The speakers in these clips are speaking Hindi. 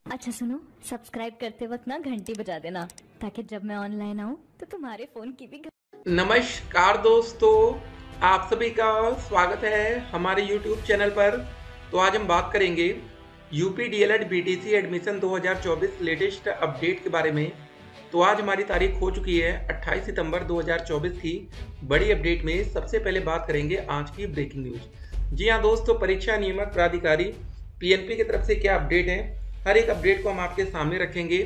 अच्छा सुनो, सब्सक्राइब करते वक्त ना घंटी बजा देना ताकि जब मैं ऑनलाइन आऊँ तो तुम्हारे फोन की भी नमस्कार दोस्तों, आप सभी का स्वागत है हमारे YouTube चैनल पर। तो आज हम बात करेंगे UP DElEd BTC admission 2024 latest update के बारे में। तो आज हमारी तारीख हो चुकी है 28 सितंबर 2024 की। बड़ी अपडेट में सबसे पहले बात करेंगे आज की ब्रेकिंग न्यूज। जी हाँ दोस्तों, परीक्षा नियामक प्राधिकारी पीएनपी की तरफ से क्या अपडेट है, हर एक अपडेट को हम आपके सामने रखेंगे।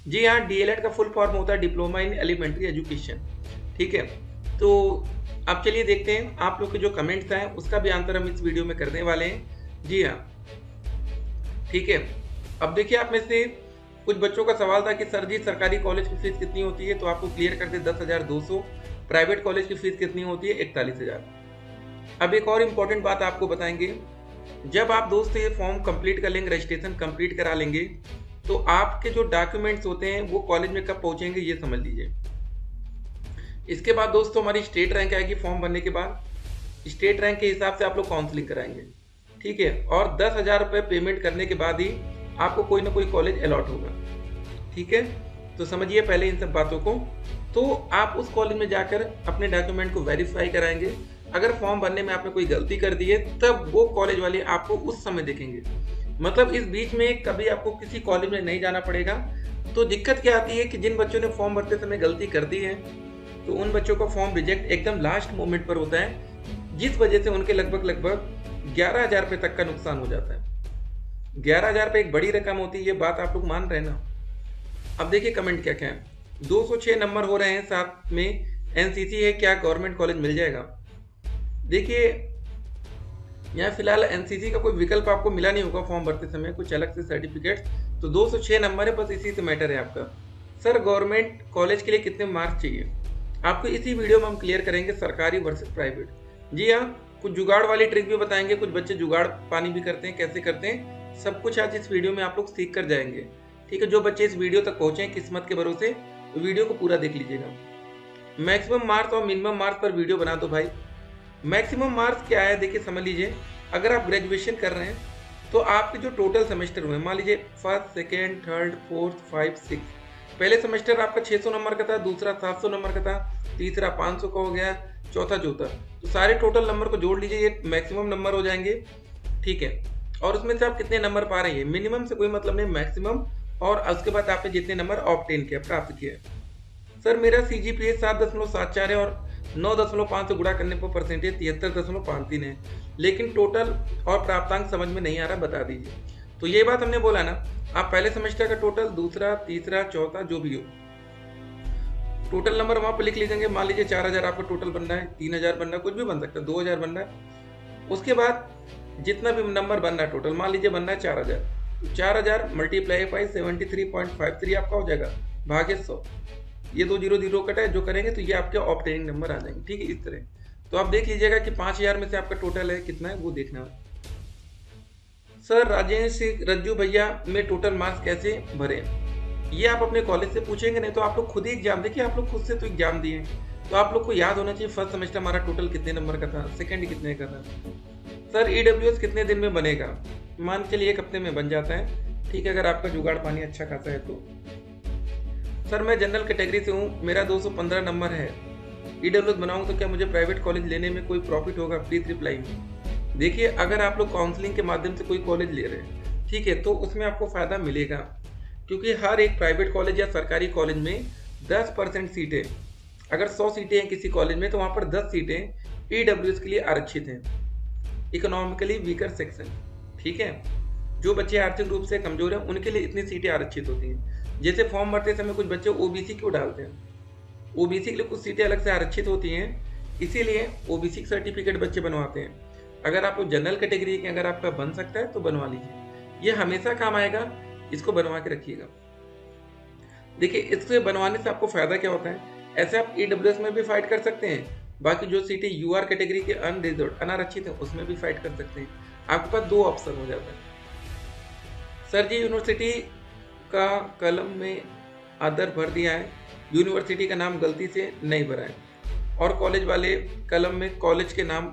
जी हाँ, डीएलएड का फुल फॉर्म होता है डिप्लोमा इन एलिमेंट्री एजुकेशन। ठीक है, तो अब चलिए देखते हैं आप लोग के जो कमेंट्स हैं उसका भी आंसर हम इस वीडियो में करने वाले हैं। जी हाँ, ठीक है। अब देखिए, आप में से कुछ बच्चों का सवाल था कि सर जी सरकारी कॉलेज की फीस कितनी होती है, तो आपको क्लियर कर दे 10,200। प्राइवेट कॉलेज की फीस कितनी होती है, 41,000। अब एक और इम्पोर्टेंट बात आपको बताएंगे, जब आप दोस्त ये फॉर्म कंप्लीट कर लेंगे, रजिस्ट्रेशन कंप्लीट करा लेंगे, तो आपके जो डॉक्यूमेंट्स होते हैं वो कॉलेज में कब पहुंचेंगे ये समझ लीजिए। इसके बाद दोस्तों हमारी स्टेट रैंक आएगी फॉर्म भरने के बाद। स्टेट रैंक के हिसाब से आप लोग काउंसलिंग कराएंगे, ठीक है। और 10,000 रुपये पेमेंट करने के बाद ही आपको कोई ना कोई कॉलेज अलॉट होगा, ठीक है। तो समझिए पहले इन सब बातों को। तो आप उस कॉलेज में जाकर अपने डॉक्यूमेंट को वेरीफाई कराएंगे। अगर फॉर्म भरने में आपने कोई गलती कर दी है तब वो कॉलेज वाले आपको उस समय देखेंगे, मतलब इस बीच में कभी आपको किसी कॉलेज में नहीं जाना पड़ेगा। तो दिक्कत क्या आती है कि जिन बच्चों ने फॉर्म भरते समय गलती कर दी है तो उन बच्चों का फॉर्म रिजेक्ट एकदम लास्ट मोमेंट पर होता है, जिस वजह से उनके लगभग 11,000 रुपये तक का नुकसान हो जाता है। 11,000 रुपये एक बड़ी रकम होती है, ये बात आप लोग मान रहे हैं ना। अब देखिए कमेंट क्या क्या है। 206 नंबर हो रहे हैं, साथ में एनसीसी है, क्या गवर्नमेंट कॉलेज मिल जाएगा? देखिए यहाँ फिलहाल एनसीसी का कोई विकल्प आपको मिला नहीं होगा फॉर्म भरते समय, कुछ अलग से सर्टिफिकेट। तो 206 नंबर है, बस इसी से मैटर है आपका। सर गवर्नमेंट कॉलेज के लिए कितने मार्क्स चाहिए, आपको इसी वीडियो में हम क्लियर करेंगे, सरकारी वर्सेस प्राइवेट। जी हाँ, कुछ जुगाड़ वाली ट्रिक भी बताएंगे, कुछ बच्चे जुगाड़ पानी भी करते हैं, कैसे करते हैं सब कुछ आज इस वीडियो में आप लोग सीख कर जाएंगे, ठीक है। जो बच्चे इस वीडियो तक पहुंचे हैं किस्मत के भरोसे, तो वीडियो को पूरा देख लीजिएगा। मैक्सिमम मार्क्स और मिनिमम मार्क्स पर वीडियो बना दो भाई। मैक्सिमम मार्क्स क्या है, देखिए समझ लीजिए, अगर आप ग्रेजुएशन कर रहे हैं तो आपके जो टोटल सेमेस्टर हुए, मान लीजिए फर्स्ट, सेकेंड, थर्ड, फोर्थ, 5, 6, पहले सेमेस्टर आपका 600 नंबर का था, दूसरा 700 नंबर का था, तीसरा 500 का हो गया, चौथा चौथा, तो सारे टोटल नंबर को जोड़ लीजिए, ये मैक्सिमम नंबर हो जाएंगे, ठीक है। और उसमें से आप कितने नंबर पा रहे हैं, मिनिमम से कोई मतलब नहीं, मैक्सिमम, और उसके बाद आपने जितने नंबर ऑब्टेन किया, प्राप्त किया। सर मेरा CGPA 7.74 है और 9.5 से गुणा करने पर परसेंटेज 73.53 है, लेकिन टोटल और प्राप्तांक समझ में नहीं आ रहा, बता दीजिए। तो ये बात हमने बोला ना, आप पहले सेमेस्टर का टोटल, दूसरा, तीसरा, चौथा, जो भी हो टोटल नंबर वहां पर लिख लीजिएंगे। मान लीजिए 4,000 आपका टोटल बन रहा है, 3,000 बन रहा है, कुछ भी बन सकता है, 2,000 बन रहा है। उसके बाद जितना भी नंबर बन रहा है टोटल, मान लीजिए बन रहा है 4,000, 4,000 मल्टीप्लाई बाई 73.53 आपका हो जाएगा, भागे 100। ये 2 0 0 कटा है, जो करेंगे तो ये आपके ऑब्टेनिंग नंबर आ जाएंगे, ठीक है, इस तरह। तो आप देख लीजिएगा कि 5,000 में से आपका टोटल है कितना है, वो देखना है। सर राजेश रज्जू भैया में टोटल मार्क्स कैसे भरे, ये आप अपने कॉलेज से पूछेंगे, नहीं तो आप लोग खुद ही एग्जाम देखिए, आप लोग खुद से तो एग्जाम दिए, तो आप लोग को याद होना चाहिए फर्स्ट सेमेस्टर हमारा टोटल कितने नंबर का था, सेकंड कितने का था। सर EWS कितने दिन में बनेगा, मान के लिए 1 हफ्ते में बन जाता है, ठीक है, अगर आपका जुगाड़ पानी अच्छा खासा है तो। सर मैं जनरल कैटेगरी से हूँ, मेरा 215 नंबर है, EWS बनाऊँ तो क्या मुझे प्राइवेट कॉलेज लेने में कोई प्रॉफिट होगा? प्लीज रिप्लाई में। देखिए अगर आप लोग काउंसलिंग के माध्यम से कोई कॉलेज ले रहे हैं, ठीक है, तो उसमें आपको फायदा मिलेगा, क्योंकि हर एक प्राइवेट कॉलेज या सरकारी कॉलेज में 10% सीटें, अगर 100 सीटें हैं किसी कॉलेज में तो वहाँ पर 10 सीटें EWS के लिए आरक्षित हैं, इकोनॉमिकली वीकर सेक्शन, ठीक है। जो बच्चे आर्थिक रूप से कमजोर हैं उनके लिए इतनी सीटें आरक्षित होती हैं। जैसे फॉर्म भरते समय कुछ बच्चे OBC क्यों डालते हैं, OBC के लिए कुछ सीटें अलग से आरक्षित होती हैं, इसीलिए OBC सर्टिफिकेट बच्चे बनवाते हैं। अगर आप जनरल कैटेगरी के अगर आपका बन सकता है तो बनवा लीजिए, ये हमेशा काम आएगा, इसको बनवा के रखिएगा। देखिए इससे बनवाने से आपको फायदा क्या होता है, ऐसे आप EWS में भी फाइट कर सकते हैं, बाकी जो सीटें UR कैटेगरी के अनरिजर्व्ड अनारक्षित है उसमें भी फाइट कर सकते हैं, आपके पास 2 ऑप्शन हो जाता है। सर जी यूनिवर्सिटी का कलम में अदर भर दिया है, यूनिवर्सिटी का नाम गलती से नहीं भरा है, और कॉलेज वाले कलम में कॉलेज के नाम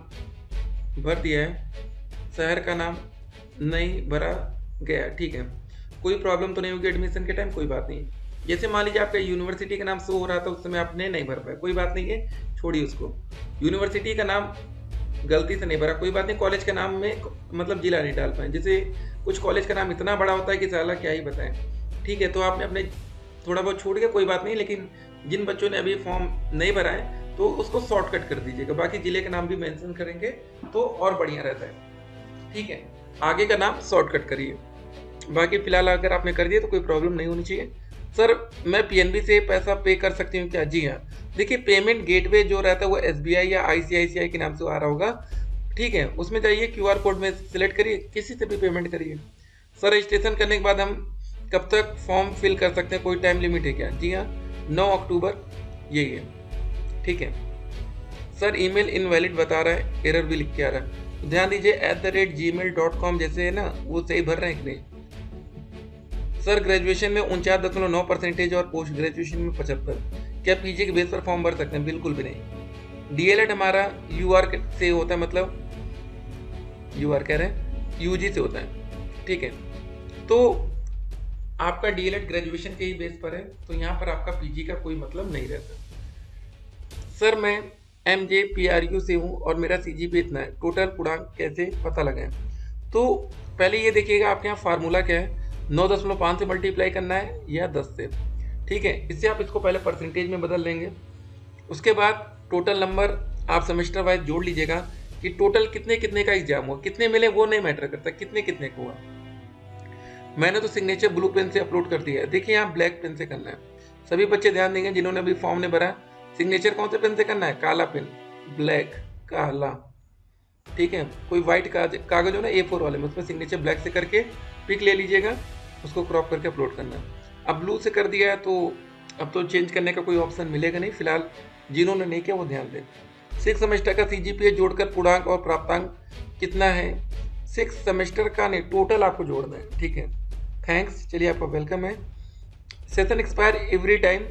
भर दिया है, शहर का नाम नहीं भरा गया, ठीक है। कोई प्रॉब्लम तो नहीं होगी एडमिशन के टाइम, कोई बात नहीं। जैसे मान लीजिए आपका यूनिवर्सिटी का नाम शो हो रहा था, उस समय आपने नहीं भर पाया, कोई बात नहीं है, छोड़िए उसको। यूनिवर्सिटी का नाम गलती से नहीं भरा, कोई बात नहीं। कॉलेज के नाम में मतलब जिला नहीं डाल पाए, जैसे कुछ कॉलेज का नाम इतना बड़ा होता है कि साला क्या ही बताएं, ठीक है। तो आपने अपने थोड़ा बहुत छूट गया, कोई बात नहीं, लेकिन जिन बच्चों ने अभी फॉर्म नहीं भरा है तो उसको शॉर्टकट कर दीजिएगा। बाकी जिले का नाम भी मेंशन करेंगे तो और बढ़िया रहता है, ठीक है। आगे का नाम शॉर्टकट करिए। बाकी फिलहाल अगर आपने कर दिया तो कोई प्रॉब्लम नहीं होनी चाहिए। सर मैं पीएनबी से पैसा पे कर सकती हूँ क्या? जी हाँ, देखिए पेमेंट गेटवे जो रहता है वो एसबीआई या आईसीआईसीआई के नाम से आ रहा होगा, ठीक है। उसमें जाइए, क्यूआर कोड में सिलेक्ट करिए, किसी से भी पेमेंट करिए। सर रजिस्ट्रेशन करने के बाद हम कब तक फॉर्म फिल कर सकते हैं, कोई टाइम लिमिट है क्या? जी हाँ, 9 अक्टूबर यही है, ठीक है। सर ईमेल इनवैलिड बता रहा है, एरर भी लिख के आ रहा है, ध्यान दीजिए @gmail.com जैसे है ना, वो सही भर रहे हैं कि नहीं। सर ग्रेजुएशन में 49.9% और पोस्ट ग्रेजुएशन में 75, क्या पीजी के बेस पर फॉर्म भर सकते हैं? बिल्कुल भी नहीं। डीएलएड हमारा यूआर से होता है, मतलब यूआर कह रहे हैं यूजी से होता है, ठीक है। तो आपका डीएलएड ग्रेजुएशन के ही बेस पर है, तो यहाँ पर आपका पीजी का कोई मतलब नहीं रहता। सर मैं MJPRU से हूँ और मेरा CGPA इतना है, टोटल पूर्णांक कैसे पता लगाएं? तो पहले ये देखिएगा आपके यहाँ फार्मूला क्या है, 9.5 से मल्टीप्लाई करना है या 10 से, ठीक है। इससे आप इसको पहले परसेंटेज में बदल लेंगे। उसके बाद टोटल नंबर आप सेमेस्टर वाइज जोड़ लीजिएगा कि टोटल कितने कितने का एग्जाम हुआ, कितने मिले वो नहीं मैटर करता, कितने कितने का हुआ। मैंने तो सिग्नेचर ब्लू पेन से अपलोड कर दिया है, देखिए यहाँ ब्लैक पेन से करना है। सभी बच्चे ध्यान देंगे जिन्होंने अभी फॉर्म नहीं भरा, सिग्नेचर कौन से पेन से करना है? काला पेन, ब्लैक काला, ठीक है। कोई व्हाइट कागज हो ना A4 वाले में, उसमें सिग्नेचर ब्लैक से करके पिक ले लीजिएगा, उसको क्रॉप करके अपलोड करना है। अब ब्लू से कर दिया है तो अब तो चेंज करने का कोई ऑप्शन मिलेगा नहीं, फिलहाल जिन्होंने नहीं किया वो ध्यान दें। 6 सेमेस्टर का CGPA जोड़कर पूर्णांक और प्राप्तांक कितना है? 6 सेमेस्टर का नहीं, टोटल आपको जोड़ना है, ठीक है। थैंक्स, चलिए आपका वेलकम है। सेशन एक्सपायर एवरी टाइम,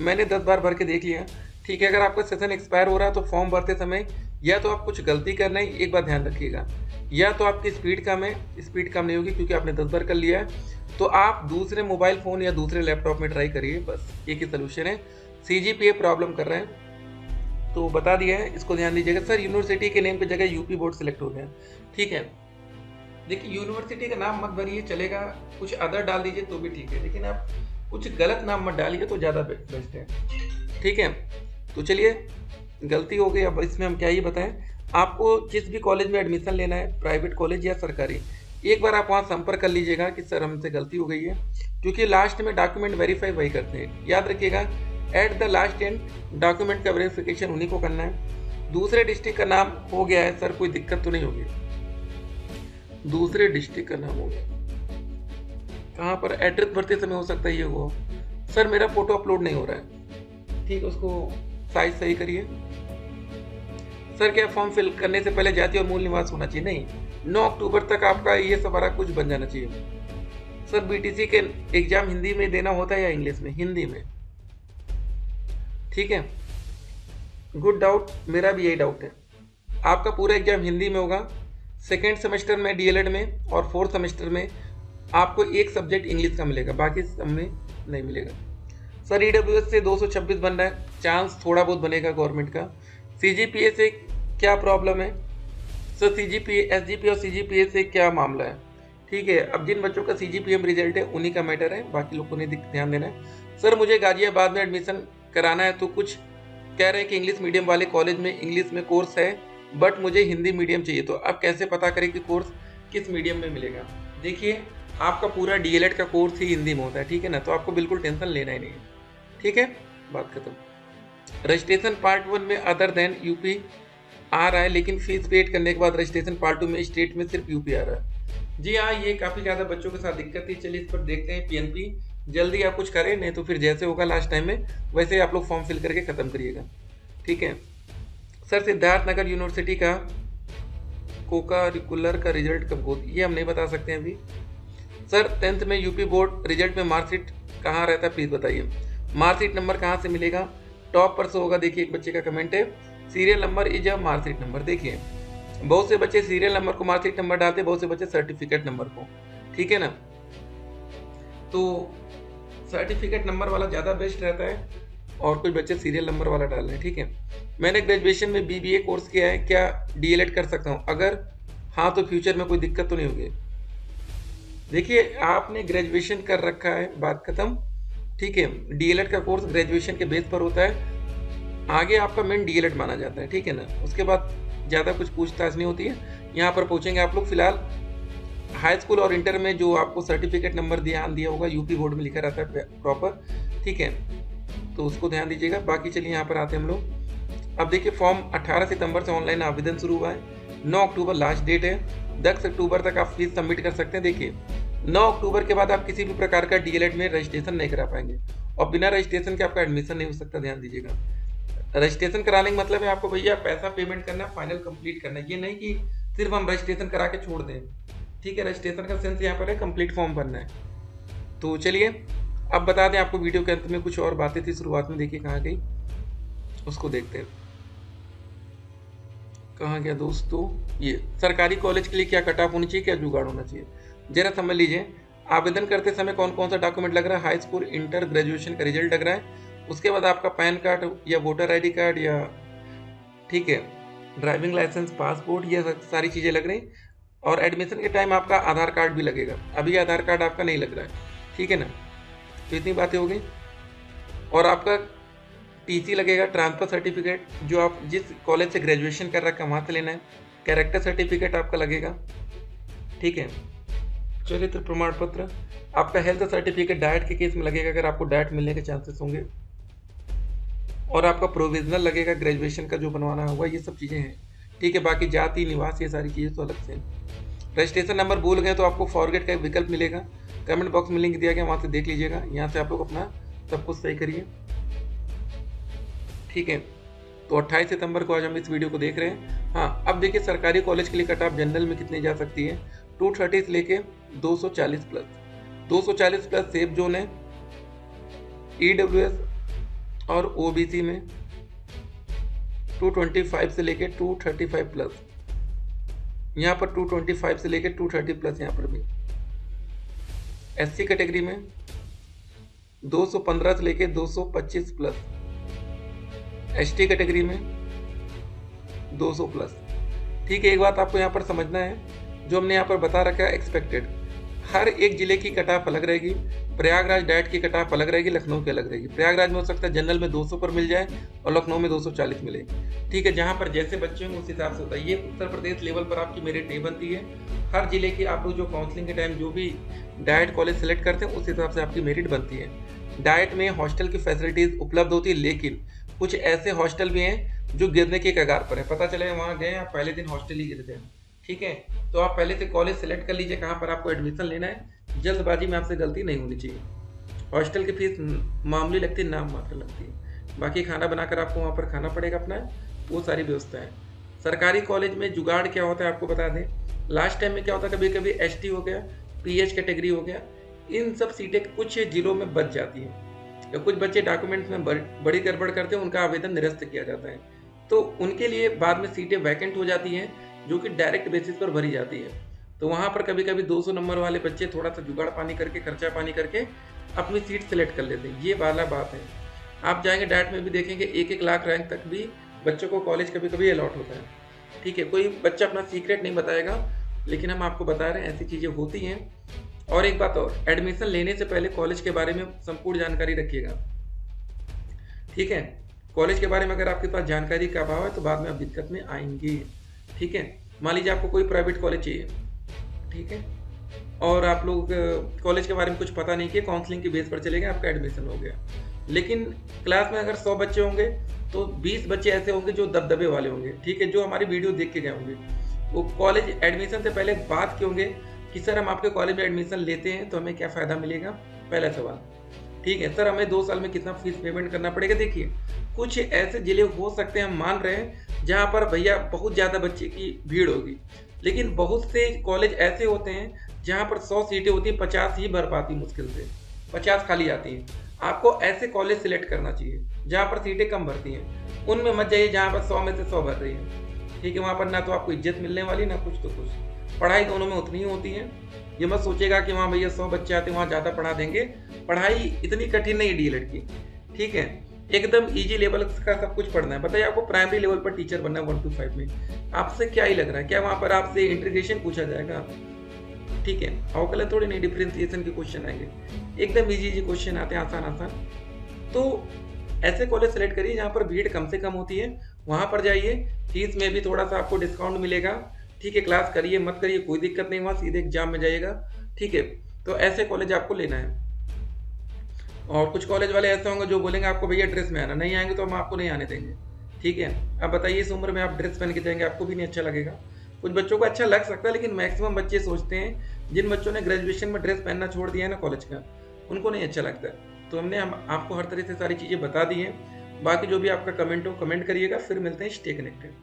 मैंने 10 बार भर के देख लिया, ठीक है। अगर आपका सेशन एक्सपायर हो रहा है तो फॉर्म भरते समय या तो आप कुछ गलती कर रहे हैं, एक बात ध्यान रखिएगा, या तो आपकी स्पीड कम है, स्पीड कम नहीं होगी क्योंकि आपने 10 बार कर लिया है, तो आप दूसरे मोबाइल फ़ोन या दूसरे लैपटॉप में ट्राई करिए, बस एक ही सोल्यूशन है। CGPA प्रॉब्लम कर रहे हैं तो बता दिया है, इसको ध्यान दीजिएगा। सर यूनिवर्सिटी के नेम की जगह यूपी बोर्ड सेलेक्ट हो गया, ठीक है। देखिए यूनिवर्सिटी का नाम मत भरिए, चलेगा, कुछ अदर डाल दीजिए तो भी ठीक है, लेकिन आप कुछ गलत नाम मत डालिए तो ज़्यादा बेस्ट है, ठीक है। तो चलिए गलती हो गई, अब इसमें हम क्या ही बताएं। आपको जिस भी कॉलेज में एडमिशन लेना है, प्राइवेट कॉलेज या सरकारी, एक बार आप वहाँ संपर्क कर लीजिएगा कि सर हमसे गलती हो गई है, क्योंकि लास्ट में डॉक्यूमेंट वेरीफाई वही करते हैं, याद रखिएगा। At the last and document का वेरिफिकेशन उन्हीं को करना है। दूसरे डिस्ट्रिक्ट का नाम हो गया है सर, कोई दिक्कत तो नहीं होगी? दूसरे डिस्ट्रिक्ट का नाम हो गया, कहाँ पर? एड्रेस भरते समय हो सकता है ये वो। सर मेरा फोटो अपलोड नहीं हो रहा है, ठीक है, उसको साइज सही करिए। सर क्या फॉर्म फिल करने से पहले जाति और मूल निवास होना चाहिए? नहीं, 9 अक्टूबर तक आपका ये सारा कुछ बन जाना चाहिए। सर BTC के एग्जाम हिंदी में देना होता है या इंग्लिश में? हिंदी में, ठीक है। गुड डाउट, मेरा भी यही डाउट है। आपका पूरा एग्जाम हिंदी में होगा, सेकेंड सेमेस्टर में DLED में और 4th सेमेस्टर में आपको एक सब्जेक्ट इंग्लिश का मिलेगा, बाकी सब में नहीं मिलेगा। सर EWS से 226 बन रहा है, चांस थोड़ा बहुत बनेगा गवर्नमेंट का। CGPA से क्या प्रॉब्लम है? सर CGPA, SGPA और CGPA से क्या मामला है? ठीक है, अब जिन बच्चों का CGPA में रिजल्ट है उन्हीं का मैटर है, बाकी लोग को नहीं ध्यान देना है। सर मुझे गाजियाबाद में एडमिशन कराना है, तो कुछ कह रहे हैं कि इंग्लिश मीडियम वाले कॉलेज में इंग्लिश में कोर्स है, बट मुझे हिंदी मीडियम चाहिए, तो अब कैसे पता करें कि कोर्स किस मीडियम में मिलेगा? देखिए आपका पूरा DLED का कोर्स ही हिंदी में होता है, ठीक है ना, तो आपको बिल्कुल टेंशन लेना ही नहीं है, ठीक है, बात खत्म। रजिस्ट्रेशन पार्ट 1 में अदर देन यूपी आ रहा है, लेकिन फीस पेड करने के बाद रजिस्ट्रेशन पार्ट 2 में स्टेट में सिर्फ यूपी आ रहा है। जी हाँ, ये काफ़ी ज़्यादा बच्चों के साथ दिक्कत थी। चलिए इस पर देखते हैं PNP जल्दी आप कुछ करें, नहीं तो फिर जैसे होगा लास्ट टाइम में वैसे आप लोग फॉर्म फिल करके ख़त्म करिएगा, ठीक है। सर सिद्धार्थ नगर यूनिवर्सिटी का कोका-करिकुलर का रिजल्ट कब हो? ये हम नहीं बता सकते हैं अभी। सर 10th में यूपी बोर्ड रिजल्ट में मार्कशीट कहाँ रहता है, प्लीज़ बताइए। मार्कशीट नंबर कहाँ से मिलेगा? टॉप पर से होगा। देखिए एक बच्चे का कमेंट है, serial number is a marksheet number. देखिए बहुत से बच्चे सीरियल नंबर को मार्कशीट नंबर डालते हैं, बहुत से बच्चे सर्टिफिकेट नंबर को, ठीक है ना। तो सर्टिफिकेट नंबर वाला ज़्यादा बेस्ट रहता है, और कुछ बच्चे सीरियल नंबर वाला डाल रहे हैं। ठीक है, मैंने ग्रेजुएशन में BBA कोर्स किया है, क्या DLED कर सकता हूँ? अगर हाँ तो फ्यूचर में कोई दिक्कत तो नहीं होगी? देखिए, आपने ग्रेजुएशन कर रखा है, बात खत्म। ठीक है, DLED का कोर्स ग्रेजुएशन के बेस पर होता है, आगे आपका मेन DLED माना जाता है। ठीक है ना, उसके बाद ज़्यादा कुछ पूछताछ नहीं होती है। यहाँ पर पूछेंगे आप लोग। फिलहाल हाई स्कूल और इंटर में जो आपको सर्टिफिकेट नंबर ध्यान दिया होगा, यूपी बोर्ड में लिखा रहता है प्रॉपर। ठीक है, तो उसको ध्यान दीजिएगा। बाकी चलिए यहाँ पर आते हैं हम लोग। अब देखिए, फॉर्म 18 सितंबर से ऑनलाइन आवेदन शुरू हुआ है। 9 अक्टूबर लास्ट डेट है। 10 अक्टूबर तक आप फीस सबमिट कर सकते हैं। देखिए, 9 अक्टूबर के बाद आप किसी भी प्रकार का DLED में रजिस्ट्रेशन नहीं करा पाएंगे, और बिना रजिस्ट्रेशन के आपका एडमिशन नहीं हो सकता। ध्यान दीजिएगा, रजिस्ट्रेशन कराने का मतलब है आपको भैया पैसा पेमेंट करना, फाइनल कंप्लीट करना। ये नहीं कि सिर्फ हम रजिस्ट्रेशन करा के छोड़ दें। ठीक है, रजिस्ट्रेशन का सेंस यहाँ पर है कंप्लीट फॉर्म भरना है। तो चलिए अब बता दें आपको, वीडियो के अंत में कुछ और बातें थी शुरुआत में, देखिए कहाँ गई, उसको देखते हैं। कहाँ गया दोस्तों? ये सरकारी कॉलेज के लिए क्या कट ऑफ होनी चाहिए, क्या जुगाड़ होना चाहिए, जरा समझ लीजिए। आवेदन करते समय कौन कौन सा डॉक्यूमेंट लग रहा है? हाई स्कूल, इंटर, ग्रेजुएशन का रिजल्ट लग रहा है। उसके बाद आपका पैन कार्ड या वोटर ID कार्ड, या ठीक है ड्राइविंग लाइसेंस, पासपोर्ट, ये सारी चीज़ें लग रही। और एडमिशन के टाइम आपका आधार कार्ड भी लगेगा। अभी आधार कार्ड आपका नहीं लग रहा है। ठीक है ना, तो इतनी बातें हो गई। और आपका TC लगेगा, ट्रांसफर सर्टिफिकेट, जो आप जिस कॉलेज से ग्रेजुएशन कर रखा है वहाँ से लेना है। कैरेक्टर सर्टिफिकेट आपका लगेगा। ठीक है, चरित्र प्रमाण पत्र, आपका हेल्थ सर्टिफिकेट डाइट के केस में लगेगा, अगर आपको डाइट मिलने के चांसेस होंगे। और आपका प्रोविजनल लगेगा, ग्रेजुएशन का जो बनवाना होगा, ये सब चीज़ें हैं। ठीक है, बाकी जाति, निवास, ये सारी चीज़ें तो अलग से हैं। रजिस्ट्रेशन नंबर भूल गए तो आपको फॉरगेट का एक विकल्प मिलेगा, कमेंट बॉक्स में लिंक दिया गया, वहाँ से देख लीजिएगा। यहाँ से आप लोग अपना सब कुछ सही करिए। ठीक है, तो 28 सितंबर को आज हम इस वीडियो को देख रहे हैं। हाँ, अब देखिए सरकारी कॉलेज के लिए कट ऑफ जनरल में कितनी जा सकती है? 230 से लेके 240 प्लस। 240 प्लस सेफ जोन है, EWS और OBC में 225 से लेके 235 प्लस। यहाँ पर 225 से लेके 230 प्लस। यहाँ पर भी SC कैटेगरी में 215 से लेके 225 प्लस। ST कैटेगरी में 200 प्लस। ठीक है, एक बात आपको यहाँ पर समझना है, जो हमने यहाँ पर बता रखा है एक्सपेक्टेड, हर एक जिले की कट ऑफ अलग रहेगी। प्रयागराज डाइट की कट ऑफ अलग रहेगी, लखनऊ की अलग रहेगी। प्रयागराज में हो सकता है जनरल में 200 पर मिल जाए और लखनऊ में 240 मिले। ठीक है, जहाँ पर जैसे बच्चे होंगे उस हिसाब से होता है। ये उत्तर प्रदेश लेवल पर आपकी मेरिट नहीं बनती है। हर जिले की आप लोग जो काउंसलिंग के टाइम जो भी डाइट कॉलेज सेलेक्ट करते हैं, उस हिसाब से आपकी मेरिट बनती है। डाइट में हॉस्टल की फैसिलिटीज उपलब्ध होती है, लेकिन कुछ ऐसे हॉस्टल भी हैं जो गिरने के कगार पर है। पता चले वहाँ गए, आप पहले दिन हॉस्टल ही गिरते हैं। ठीक है, तो आप पहले से कॉलेज सेलेक्ट कर लीजिए कहाँ पर आपको एडमिशन लेना है। जल्दबाजी में आपसे गलती नहीं होनी चाहिए। हॉस्टल की फीस मामूली लगती है, नाम मात्र लगती है। बाकी खाना बनाकर आपको वहाँ पर खाना पड़ेगा अपना, वो सारी व्यवस्था है। सरकारी कॉलेज में जुगाड़ क्या होता है आपको बता दें। लास्ट टाइम में क्या होता है, कभी कभी ST हो गया, PH कैटेगरी हो गया, इन सब सीटें कुछ जिलों में बच जाती हैं, या कुछ बच्चे डॉक्यूमेंट्स में बड़ी गड़बड़ करते हैं, उनका आवेदन निरस्त किया जाता है। तो उनके लिए बाद में सीटें वैकेंट हो जाती हैं, जो कि डायरेक्ट बेसिस पर भरी जाती है। तो वहाँ पर कभी कभी 200 नंबर वाले बच्चे थोड़ा सा जुगाड़ पानी करके, खर्चा पानी करके अपनी सीट सेलेक्ट कर लेते हैं। ये वाला बात है। आप जाएंगे डाइट में भी देखेंगे 1-1 लाख रैंक तक भी बच्चों को कॉलेज कभी कभी अलॉट होता है। ठीक है, कोई बच्चा अपना सीक्रेट नहीं बताएगा, लेकिन हम आपको बता रहे हैं ऐसी चीज़ें होती हैं। और एक बात और, एडमिशन लेने से पहले कॉलेज के बारे में संपूर्ण जानकारी रखिएगा। ठीक है, कॉलेज के बारे में अगर आपके पास जानकारी का अभाव है तो बाद में आप दिक्कत में आएंगे। ठीक है, मान लीजिए आपको कोई प्राइवेट कॉलेज चाहिए, ठीक है, और आप लोग कॉलेज के बारे में कुछ पता नहीं किया, काउंसलिंग के बेस पर चले गए, आपका एडमिशन हो गया। लेकिन क्लास में अगर 100 बच्चे होंगे तो 20 बच्चे ऐसे होंगे जो दबदबे वाले होंगे। ठीक है, जो हमारी वीडियो देख के गए होंगे, वो कॉलेज एडमिशन से पहले बात किए होंगे कि सर हम आपके कॉलेज में एडमिशन लेते हैं तो हमें क्या फ़ायदा मिलेगा, पहला सवाल। ठीक है सर, हमें 2 साल में कितना फीस पेमेंट करना पड़ेगा। देखिए, कुछ ऐसे जिले हो सकते हैं, हम मान रहे हैं, जहाँ पर भैया बहुत ज़्यादा बच्चे की भीड़ होगी, लेकिन बहुत से कॉलेज ऐसे होते हैं जहाँ पर 100 सीटें होती हैं, 50 ही भर पाती, मुश्किल से 50 खाली आती हैं। आपको ऐसे कॉलेज सिलेक्ट करना चाहिए जहाँ पर सीटें कम भरती हैं। उनमें मत जाइए जहाँ पर 100 में से 100 भर रही है। ठीक है, वहाँ पर ना तो आपको इज्जत मिलने वाली, ना कुछ तो कुछ। पढ़ाई दोनों में उतनी ही होती है, ये मत सोचेगा कि वहाँ भैया 100 बच्चे आते हैं वहाँ ज़्यादा पढ़ा देंगे। पढ़ाई इतनी कठिन नहीं है डीएलएड की, ठीक है, एकदम इजी लेवल का सब कुछ पढ़ना है। बताइए आपको प्राइमरी लेवल पर टीचर बनना है 1 to 5 में, आपसे क्या ही लग रहा है? क्या वहाँ पर आपसे इंटीग्रेशन पूछा जाएगा? ठीक है, अवकलन थोड़ी नहीं, डिफरेंशिएशन के क्वेश्चन आएंगे, एकदम इजी क्वेश्चन आते हैं, आसान आसान। तो ऐसे कॉलेज सेलेक्ट करिए जहाँ पर भीड़ कम से कम होती है, वहाँ पर जाइए, फीस में भी थोड़ा सा आपको डिस्काउंट मिलेगा, ठीक है। क्लास करिए मत करिए कोई दिक्कत नहीं, वहाँ सीधे एग्जाम में जाइएगा, ठीक है। तो ऐसे कॉलेज आपको लेना है। और कुछ कॉलेज वाले ऐसे होंगे जो बोलेंगे आपको भैया ड्रेस में आना, नहीं आएंगे तो हम आपको नहीं आने देंगे, ठीक है। अब बताइए इस उम्र में आप ड्रेस पहन के जाएंगे, आपको भी नहीं अच्छा लगेगा। कुछ बच्चों को अच्छा लग सकता है, लेकिन मैक्सिमम बच्चे सोचते हैं, जिन बच्चों ने ग्रेजुएशन में ड्रेस पहनना छोड़ दिया है ना कॉलेज का, उनको नहीं अच्छा लगता है। तो हमने आपको हर तरह से सारी चीज़ें बता दी हैं। बाकी जो भी आपका कमेंट हो कमेंट करिएगा, फिर मिलते हैं, स्टे कनेक्टेड।